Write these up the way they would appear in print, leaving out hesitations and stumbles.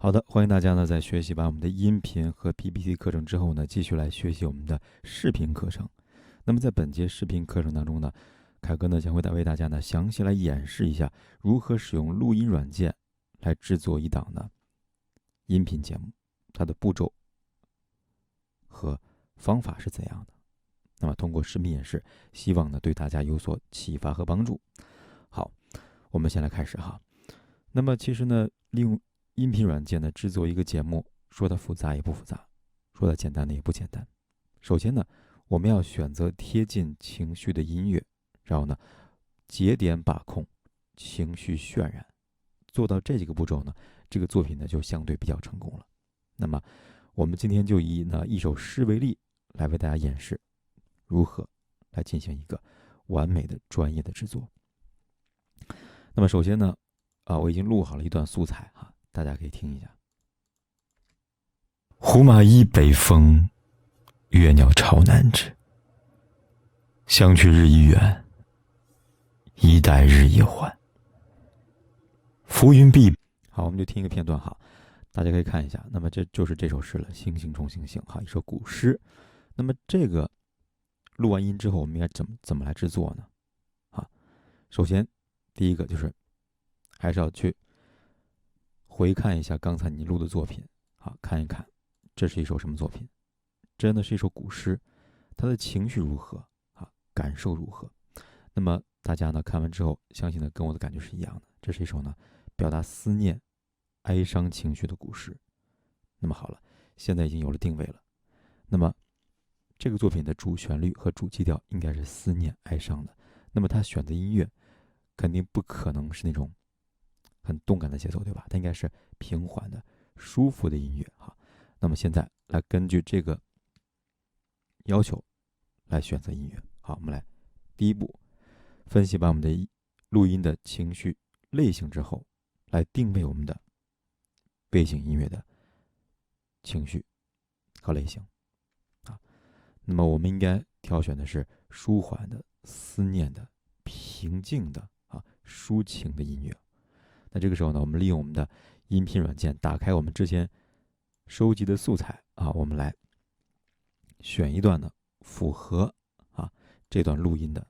好的，欢迎大家呢在学习完我们的音频和 PPT 课程之后呢，继续来学习我们的视频课程。那么在本节视频课程当中呢，凯哥呢将会为大家呢详细来演示一下如何使用录音软件来制作一档呢音频节目，它的步骤和方法是怎样的。那么通过视频演示，希望呢对大家有所启发和帮助。好，我们先来开始哈。那么其实呢，利用音频软件呢制作一个节目，说它复杂也不复杂，说它简单的也不简单。首先呢，我们要选择贴近情绪的音乐，然后呢，节点把控，情绪渲染，做到这几个步骤呢，这个作品呢就相对比较成功了。那么我们今天就以一首诗为例，来为大家演示如何来进行一个完美的专业的制作。那么首先呢，我已经录好了一段素材哈，大家可以听一下。胡马依北风，月鸟朝南枝。相去日已远，一待日已还。浮云蔽。好，我们就听一个片段哈，大家可以看一下。那么这就是这首诗了，星星冲星星哈，一首古诗。那么这个录完音之后，我们应该怎么来制作呢？首先第一个就是还是要去回看一下刚才你录的作品，看一看这是一首什么作品，真的是一首古诗，它的情绪如何感受如何。那么大家呢看完之后，相信呢跟我的感觉是一样的，这是一首呢表达思念哀伤情绪的古诗。那么好了，现在已经有了定位了。那么这个作品的主旋律和主基调应该是思念哀伤的，那么他选择音乐肯定不可能是那种很动感的节奏，对吧？它应该是平缓的舒服的音乐哈。那么现在来根据这个要求来选择音乐。好，我们来第一步分析完我们的录音的情绪类型之后，来定位我们的背景音乐的情绪和类型。那么我们应该挑选的是舒缓的、思念的、平静的抒情的音乐。那这个时候呢，我们利用我们的音频软件，打开我们之前收集的素材我们来选一段呢符合这段录音的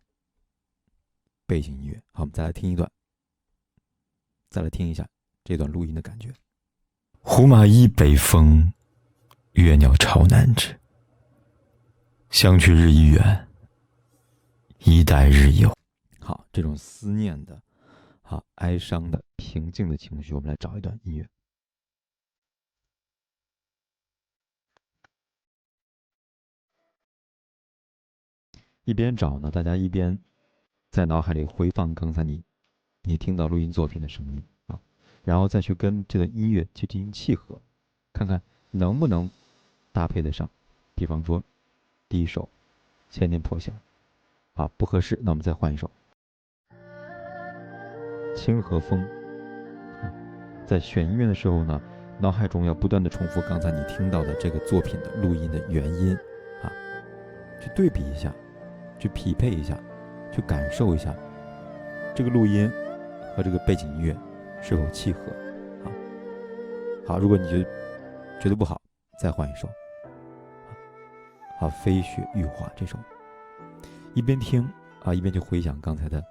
背景音乐。好，我们再来听一段，再来听一下这段录音的感觉。胡马依北风，月鸟朝南枝。相去日已远，一待日已还。好，这种思念的哀伤的平静的情绪，我们来找一段音乐。一边找呢，大家一边在脑海里回放刚才你听到录音作品的声音然后再去跟这段音乐去进行契合，看看能不能搭配得上。比方说第一首千年破晓不合适，那我们再换一首清河风。在选音乐的时候呢，脑海中要不断的重复刚才你听到的这个作品的录音的原音去对比一下，去匹配一下，去感受一下这个录音和这个背景音乐是否契合好，如果你觉得不好，再换一首飞雪玉华这首。一边听一边就回想刚才的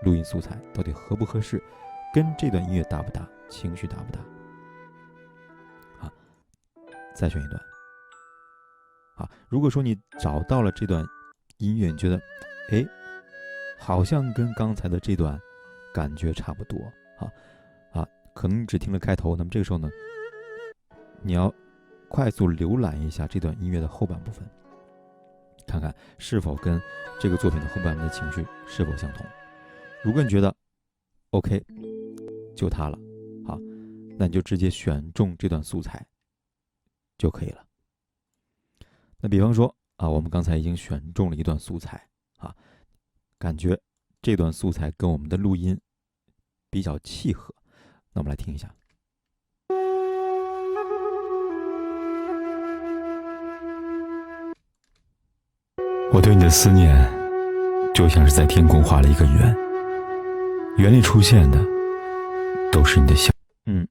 录音素材到底合不合适，跟这段音乐搭不搭，情绪搭不搭再选一段如果说你找到了这段音乐，你觉得好像跟刚才的这段感觉差不多可能你只听了开头，那么这个时候呢，你要快速浏览一下这段音乐的后半部分，看看是否跟这个作品的后半部分的情绪是否相同。如果你觉得 OK 就它了，好，那你就直接选中这段素材就可以了。那比方说我们刚才已经选中了一段素材感觉这段素材跟我们的录音比较契合，那我们来听一下。我对你的思念，就像是在天空画了一个圆，圆里出现的都是你的笑。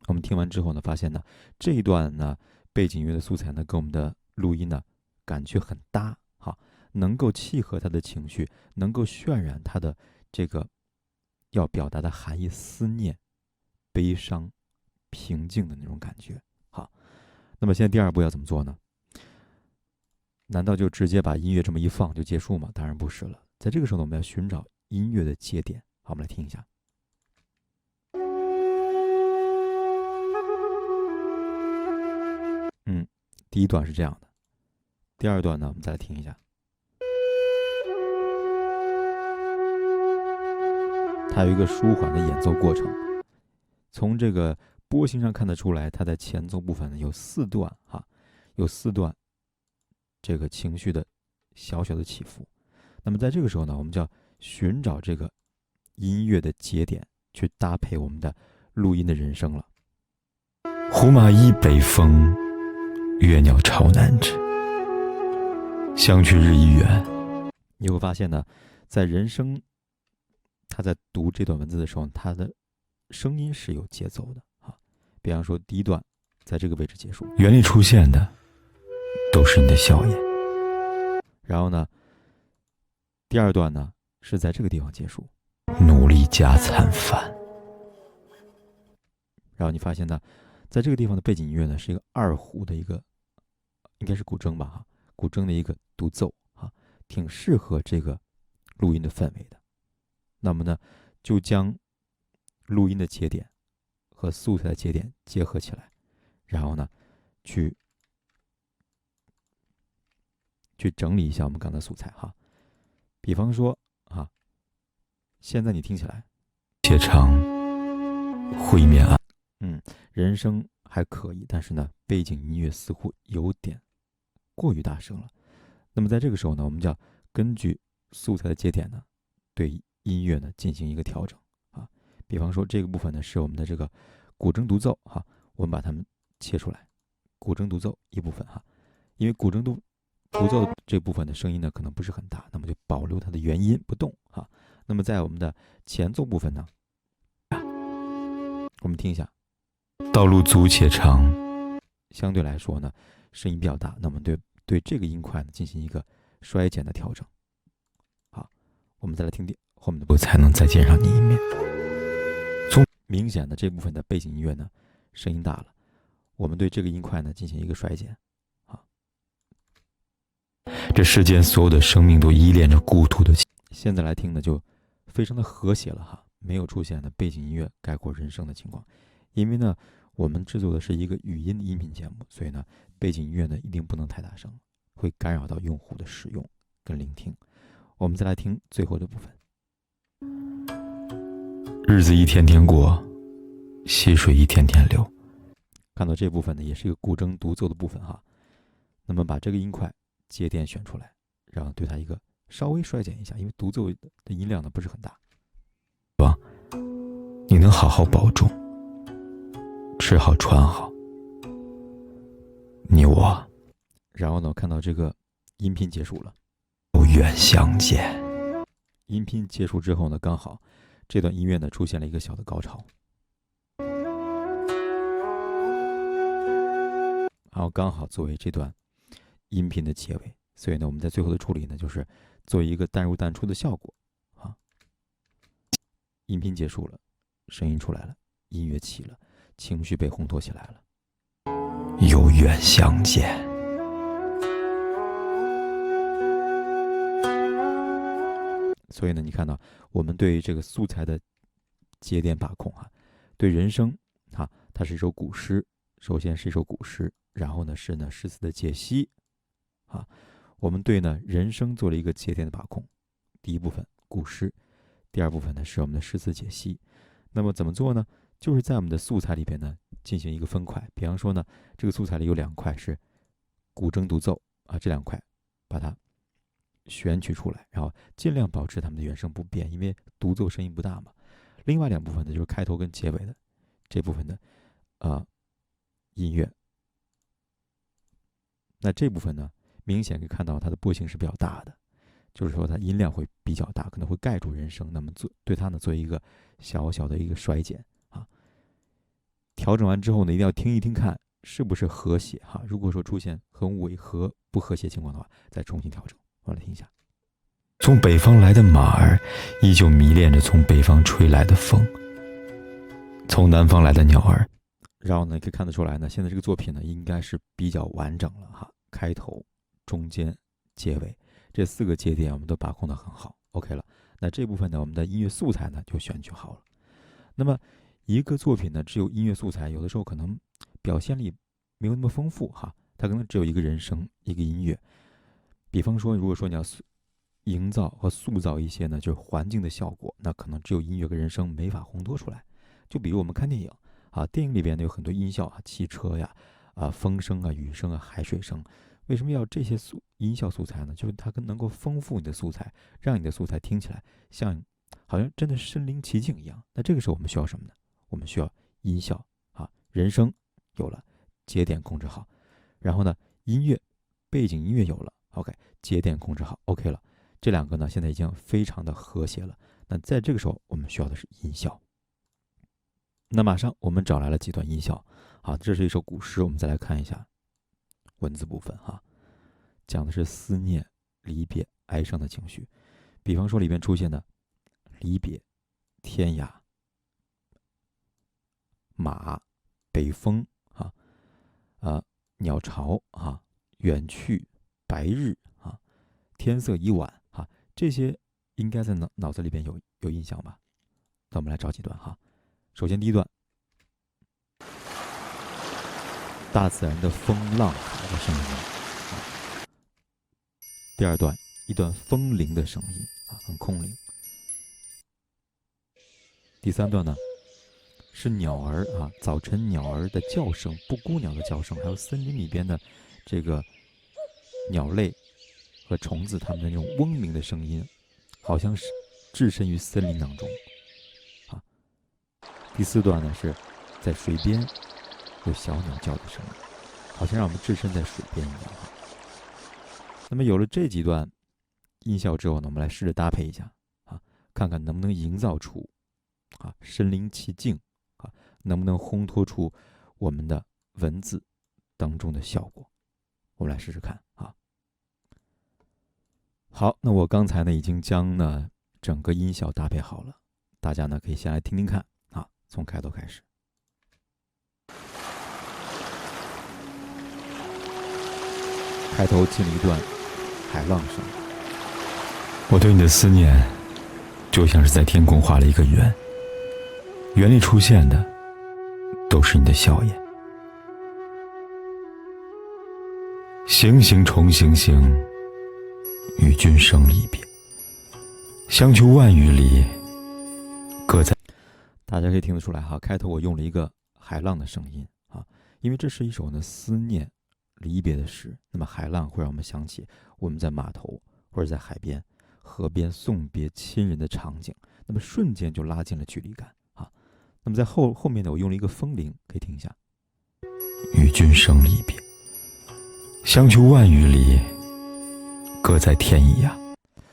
我们听完之后呢，发现呢这一段呢背景音乐的素材呢跟我们的录音呢感觉很搭，好，能够契合他的情绪，能够渲染他的这个要表达的含义：思念、悲伤、平静的那种感觉。好，那么现在第二步要怎么做呢？难道就直接把音乐这么一放就结束吗？当然不是了，在这个时候呢，我们要寻找音乐的节点。好，我们来听一下。第一段是这样的，第二段呢，我们再来听一下。它有一个舒缓的演奏过程，从这个波形上看得出来，它在前奏部分呢有4段有4段这个情绪的小小的起伏。那么在这个时候呢，我们就要寻找这个音乐的节点，去搭配我们的录音的人声了。胡马依北风，月鸟朝南枝。相去日已远。你会发现呢，在人声他在读这段文字的时候，他的声音是有节奏的比方说第一段在这个位置结束，园里出现的都是你的笑颜。然后呢，第二段呢是在这个地方结束，努力加餐饭。然后你发现呢，在这个地方的背景音乐呢是一个2胡的一个，应该是古筝吧古筝的一个独奏挺适合这个录音的氛围的。那么呢，就将录音的节点和素材的节点结合起来，然后呢，去整理一下我们刚才素材比方说现在你听起来，且长会面暗。人声还可以，但是呢，背景音乐似乎有点过于大声了。那么在这个时候呢，我们就要根据素材的节点呢，对音乐呢进行一个调整比方说这个部分呢是我们的这个古筝独奏我们把它们切出来，古筝独奏一部分因为古筝独奏这部分的声音呢可能不是很大，那么就保留它的原音不动那么在我们的前奏部分呢，我们听一下。道路阻且长，相对来说呢声音比较大，那么对这个音块呢进行一个衰减的调整。好，我们再来听后面的部分，我才能再见上你一面。明显的这部分的背景音乐呢声音大了，我们对这个音块呢进行一个衰减这世间所有的生命都依恋着故土的情。现在来听呢就非常的和谐了没有出现的背景音乐盖过人声的情况。因为呢我们制作的是一个语音的音频节目，所以呢背景音乐呢一定不能太大声，会干扰到用户的使用跟聆听。我们再来听最后的部分。日子一天天过，溪水一天天流。看到这部分呢也是一个古筝独奏的部分那么把这个音块节点选出来，然后对它一个稍微衰减一下，因为独奏的音量呢不是很大。你能好好保重，吃好穿好，你我。然后呢看到这个音频结束了，有缘相见。音频结束之后呢，刚好这段音乐呢出现了一个小的高潮，然后刚好作为这段音频的结尾，所以呢我们在最后的处理呢就是做一个淡入淡出的效果音频结束了，声音出来了，音乐起了，情绪被烘托起来了。有缘相见。所以呢，你看到我们对这个素材的节点把控对人声它是一首古诗，首先是一首古诗，然后呢是诗词的解析我们对呢人声做了一个节点的把控。第一部分古诗，第二部分呢是我们的诗词解析。那么怎么做呢？就是在我们的素材里边呢进行一个分块。比方说呢，这个素材里有2块是古筝独奏这2块把它选取出来，然后尽量保持它们的原声不变，因为独奏声音不大嘛。另外2部分呢就是开头跟结尾的这部分的音乐。那这部分呢明显可以看到它的波形是比较大的，就是说它音量会比较大，可能会盖住人声，那么对它呢做一个小小的一个衰减调整完之后呢，一定要听一听看是不是和谐哈。如果说出现很违和、不和谐情况的话，再重新调整。我们来听一下。从北方来的马儿依旧迷恋着从北方吹来的风，从南方来的鸟儿。然后呢，可以看得出来呢，现在这个作品呢应该是比较完整了哈，开头、中间、结尾这4个节点我们都把控得很好 ，OK 了。那这部分呢，我们的音乐素材呢就选取好了。那么一个作品呢，只有音乐素材，有的时候可能表现力没有那么丰富哈，它可能只有一个人声、一个音乐。比方说，如果说你要营造和塑造一些呢，就是环境的效果，那可能只有音乐跟人声没法烘托出来。就比如我们看电影啊，电影里边呢有很多音效啊，汽车呀、风声啊、雨声啊、海水声。为什么要这些音效素材呢？就是它能够丰富你的素材，让你的素材听起来像好像真的身临其境一样。那这个时候我们需要什么呢？我们需要音效啊，人声有了，节点控制好，然后呢，音乐背景音乐有了 ，OK， 节点控制好 ，OK 了。这2个呢，现在已经非常的和谐了。那在这个时候，我们需要的是音效。那马上我们找来了几段音效，好，这是一首古诗，我们再来看一下文字部分哈，讲的是思念、离别、哀伤的情绪。比方说里边出现的离别、天涯、马、北风鸟巢啊、远去、白日啊、天色已晚啊，这些应该在脑子里边有印象吧？那我们来找几段哈。首先第一段，大自然的风浪的声音第二段，一段风铃的声音很空灵。第三段呢，是鸟儿早晨鸟儿的叫声，布谷鸟的叫声，还有森林里边的这个鸟类和虫子它们的那种嗡鸣的声音，好像是置身于森林当中第四段呢，是在水边有小鸟叫的声音，好像让我们置身在水边一样那么有了这几段音效之后呢，我们来试着搭配一下看看能不能营造出身临其境能不能烘托出我们的文字当中的效果。我们来试试看好，那我刚才呢已经将呢整个音效搭配好了，大家呢可以先来听听看从开头开始。开头进了一段海浪声，我对你的思念就像是在天空画了一个圆，圆里出现的都是你的笑颜。行行重行行，与君生离别，相求万余里，各在。大家可以听得出来开头我用了一个海浪的声音因为这是一首呢思念离别的诗。那么海浪会让我们想起我们在码头或者在海边、河边送别亲人的场景，那么瞬间就拉近了距离感那么在后面呢，我用了一个风铃，可以听一下。与君生离别，相求万余里，各在天涯。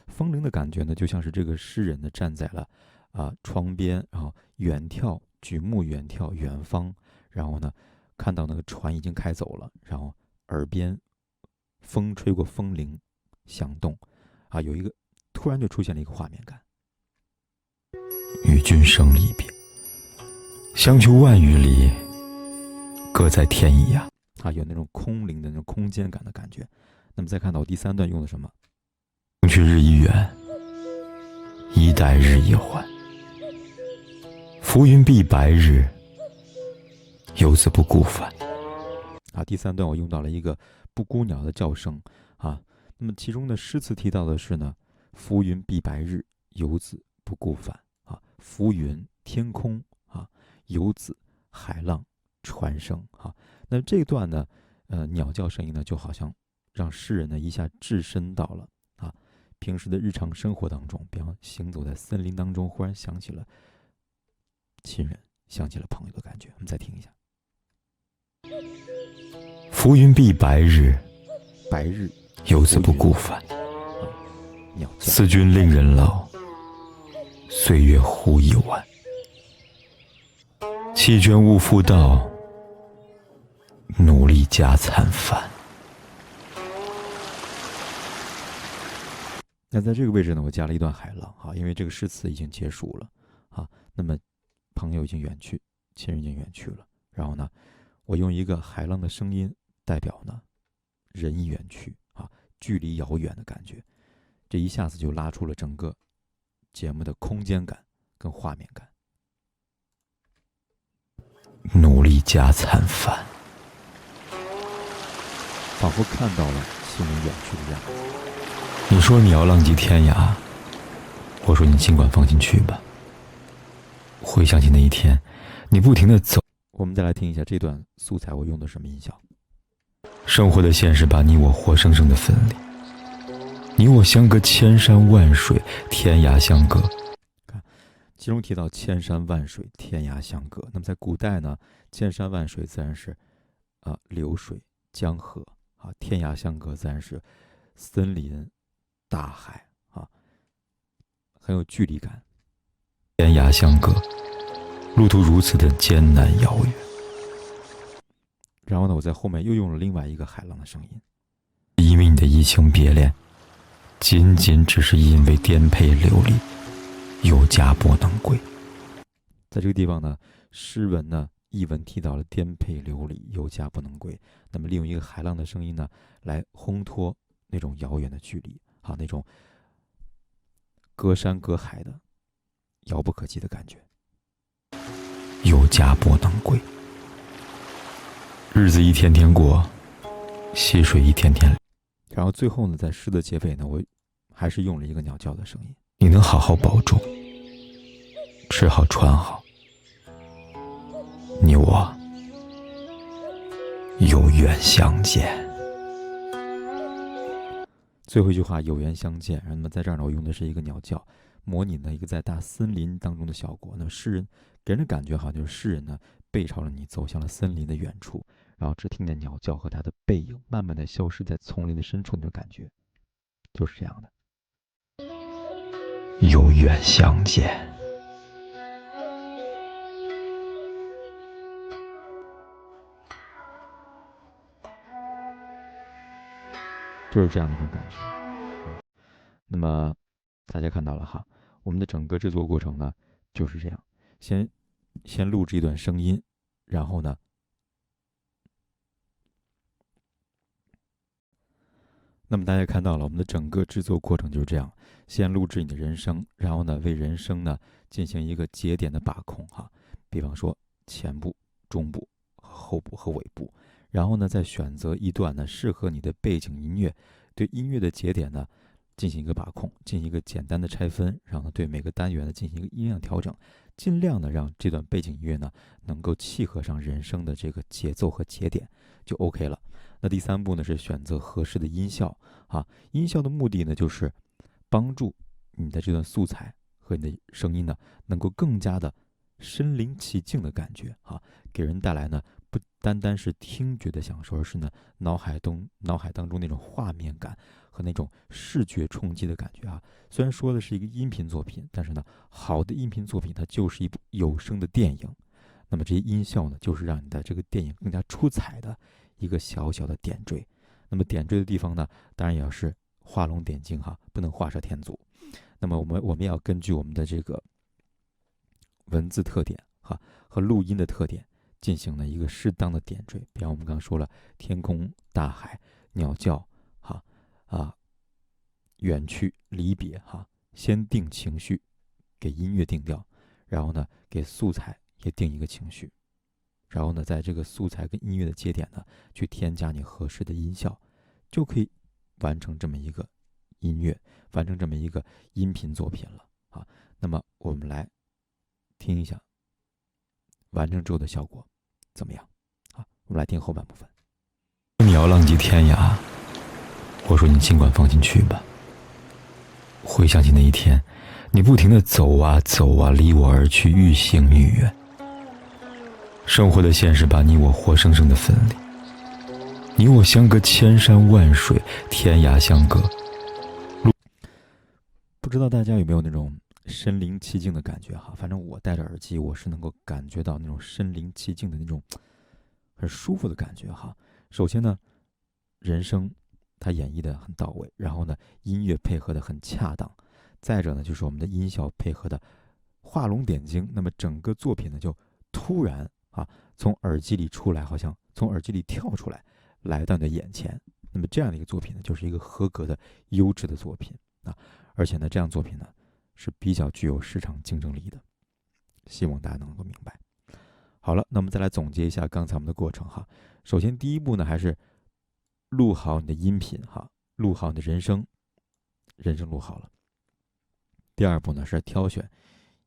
风铃的感觉呢，就像是这个诗人呢站在了窗边，然后远眺，举目远眺远方，然后呢看到那个船已经开走了，然后耳边风吹过风铃响动有一个突然就出现了一个画面感。与君生离别，相求万余里，各在天涯有那种空灵的那种空间感的感觉。那么再看到第三段用的什么？相去日已远，一待日已还。浮云蔽白日，游子不顾返第三段我用到了一个布谷鸟的叫声那么其中的诗词提到的是呢，浮云蔽白日，游子不顾返浮云天空游子海浪船声那这一段呢鸟叫声音呢就好像让诗人呢一下置身到了平时的日常生活当中，比方行走在森林当中，忽然想起了亲人，想起了朋友的感觉。我们再听一下。浮云蔽白日，白日游子不顾返鸟叫，思君令人老，岁月忽已晚。弃捐勿复道，努力加餐饭。那在这个位置呢，我加了一段海浪哈，因为这个诗词已经结束了啊。那么朋友已经远去，亲人已经远去了，然后呢，我用一个海浪的声音代表呢人已远去啊，距离遥远的感觉，这一下子就拉出了整个节目的空间感跟画面感。努力加餐饭，仿佛看到了亲人远去的样子。你说你要浪迹天涯，我说你尽管放心去吧。回想起那一天，你不停地走。我们再来听一下这段素材，我用的什么音效？生活的现实把你我活生生的分离，你我相隔千山万水，天涯相隔。看，其中提到千山万水，天涯相隔。那么在古代呢，千山万水自然是流水江河啊，天涯相隔自然是森林大海啊，很有距离感。天涯相隔，路途如此的艰难遥远。然后呢，我在后面又用了另外一个海浪的声音，因为你的移情别恋，仅仅只是因为颠沛流离，有家不能归。在这个地方呢，诗文呢译文提到了颠沛流离，有家不能归。那么利用一个海浪的声音呢，来烘托那种遥远的距离啊，那种隔山隔海的遥不可及的感觉。有家不能归，日子一天天过，溪水一天天流。然后最后呢，在诗的结尾呢，我还是用了一个鸟叫的声音。你能好好保重，吃好穿好，你我有缘相见。最后一句话有缘相见，那么在这儿呢，我用的是一个鸟叫，模拟呢一个在大森林当中的效果。那么诗人给人的感觉好像就是诗人呢背朝着你走向了森林的远处，然后只听见鸟叫和它的背影慢慢的消失在丛林的深处，那种感觉就是这样的。有缘相见，就是这样的一种感觉。那么大家看到了哈，我们的整个制作过程呢就是这样，先录制一段声音，然后呢那么大家看到了我们的整个制作过程就是这样，先录制你的人声，然后呢为人声呢进行一个节点的把控哈，比方说前部、中部、后部和尾部，然后呢再选择一段呢适合你的背景音乐，对音乐的节点呢进行一个把控，进行一个简单的拆分，然后呢对每个单元呢进行一个音量调整，尽量的让这段背景音乐呢能够契合上人声的这个节奏和节点，就 OK 了。那第三步呢是选择合适的音效啊，音效的目的呢就是帮助你的这段素材和你的声音呢能够更加的身临其境的感觉啊，给人带来呢不单单是听觉的享受，而是呢脑海当中那种画面感和那种视觉冲击的感觉啊。虽然说的是一个音频作品，但是呢好的音频作品它就是一部有声的电影，那么这些音效呢就是让你的这个电影更加出彩的一个小小的点缀。那么点缀的地方呢当然也要是画龙点睛哈，不能画蛇添足。那么我们也要根据我们的这个文字特点哈和录音的特点进行了一个适当的点缀。比方我们刚刚说了天空、大海、鸟叫哈远去、离别哈，先定情绪，给音乐定调，然后呢给素材也定一个情绪，然后呢在这个素材跟音乐的节点呢去添加你合适的音效，就可以完成这么一个音乐，完成这么一个音频作品了啊。那么我们来听一下完成之后的效果怎么样啊？我们来听后半部分。你要浪迹天涯，我说你尽管放心去吧。回想起那一天，你不停地走啊走啊，离我而去，愈行愈远。生活的现实把你我活生生的分离，你我相隔千山万水，天涯相隔。不知道大家有没有那种身临其境的感觉哈。反正我戴着耳机，我是能够感觉到那种身临其境的那种很舒服的感觉哈。首先呢，人声它演绎的很到位，然后呢，音乐配合的很恰当，再者呢，就是我们的音效配合的画龙点睛，那么整个作品呢就突然从耳机里出来，好像从耳机里跳出来，来到你的眼前。那么这样的一个作品呢，就是一个合格的优质的作品而且呢，这样作品呢是比较具有市场竞争力的，希望大家能够明白。好了，那我们再来总结一下刚才我们的过程哈。首先第一步呢，还是录好你的音频录好你的人声录好了。第二步呢，是挑选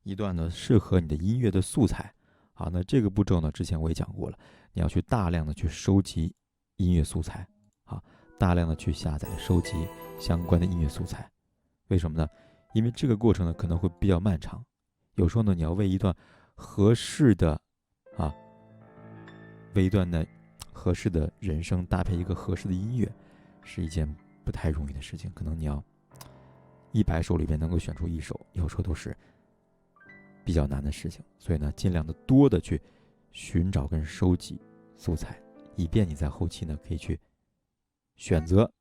一段呢适合你的音乐的素材。好，那这个步骤呢，之前我也讲过了，你要去大量的去收集音乐素材大量的去下载收集相关的音乐素材。为什么呢？因为这个过程呢可能会比较漫长，有时候呢你要为一段合适的为一段呢合适的人声搭配一个合适的音乐，是一件不太容易的事情。可能你要100首里边能够选出1首，有时候都是比较难的事情。所以呢，尽量的多的去寻找跟收集素材，以便你在后期呢可以去选择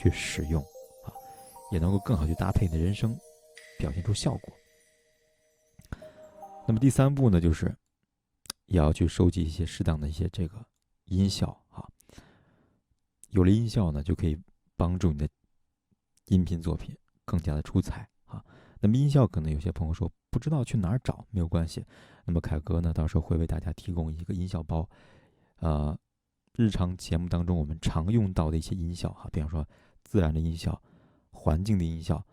去使用也能够更好去搭配你的人声，表现出效果。那么第3步呢，就是也要去收集一些适当的一些这个音效有了音效呢，就可以帮助你的音频作品更加的出彩那么音效可能有些朋友说不知道去哪儿找，没有关系。那么凯哥呢，到时候会为大家提供一个音效包，日常节目当中我们常用到的一些音效比方说自然的音效、环境的音效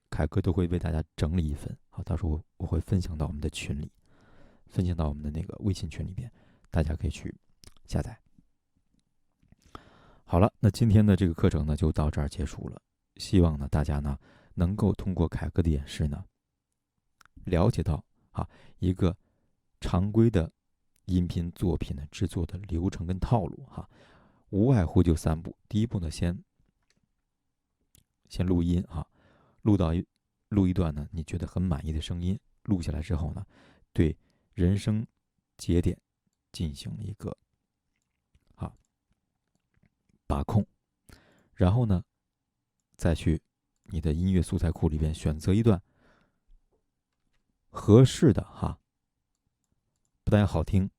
凯哥都会为大家整理一份到时候我会分享到我们的群里，分享到我们的那个微信群里边，大家可以去下载。好了，那今天的这个课程呢就到这儿结束了。希望呢大家呢能够通过凯哥的演示呢，了解到一个常规的音频作品的制作的流程跟套路无外乎就3步。第一步呢，先录音录一段呢你觉得很满意的声音，录下来之后呢，对人声节点进行一个把控，然后呢再去你的音乐素材库里边选择一段合适的不但好听，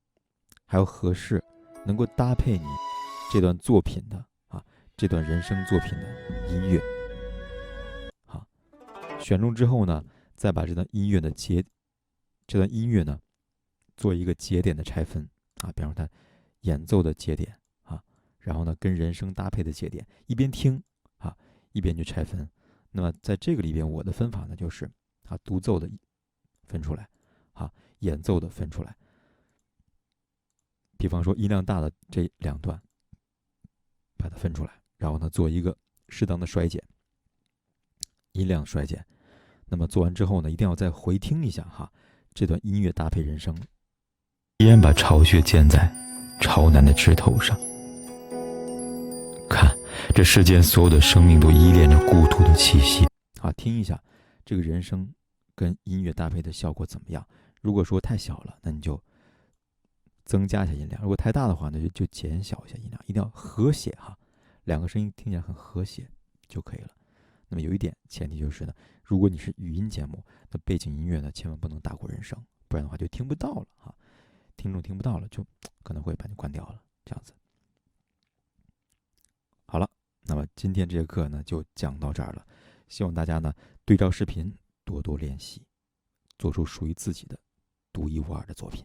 还有合适能够搭配你这段作品的这段人声作品的音乐选中之后呢，再把这段音乐呢做一个节点的拆分比方说它演奏的节点然后呢跟人声搭配的节点，一边听一边去拆分。那么在这个里边，我的分法呢就是独奏的分出来演奏的分出来。比方说音量大的这2段把它分出来，然后呢做一个适当的衰减，音量衰减。那么做完之后呢，一定要再回听一下这段音乐搭配人声，依然把巢穴建在朝南的枝头上。看，这世间所有的生命都依恋着故土的气息听一下这个人声跟音乐搭配的效果怎么样。如果说太小了，那你就增加一下音量；如果太大的话呢，就减小一下音量，一定要和谐2个声音听起来很和谐就可以了。那么有一点前提就是呢，如果你是语音节目，那背景音乐呢千万不能大过人声，不然的话就听不到了听众听不到了，就可能会把你关掉了，这样子。好了，那么今天这节课呢就讲到这儿了，希望大家呢对照视频多多练习，做出属于自己的独一无二的作品。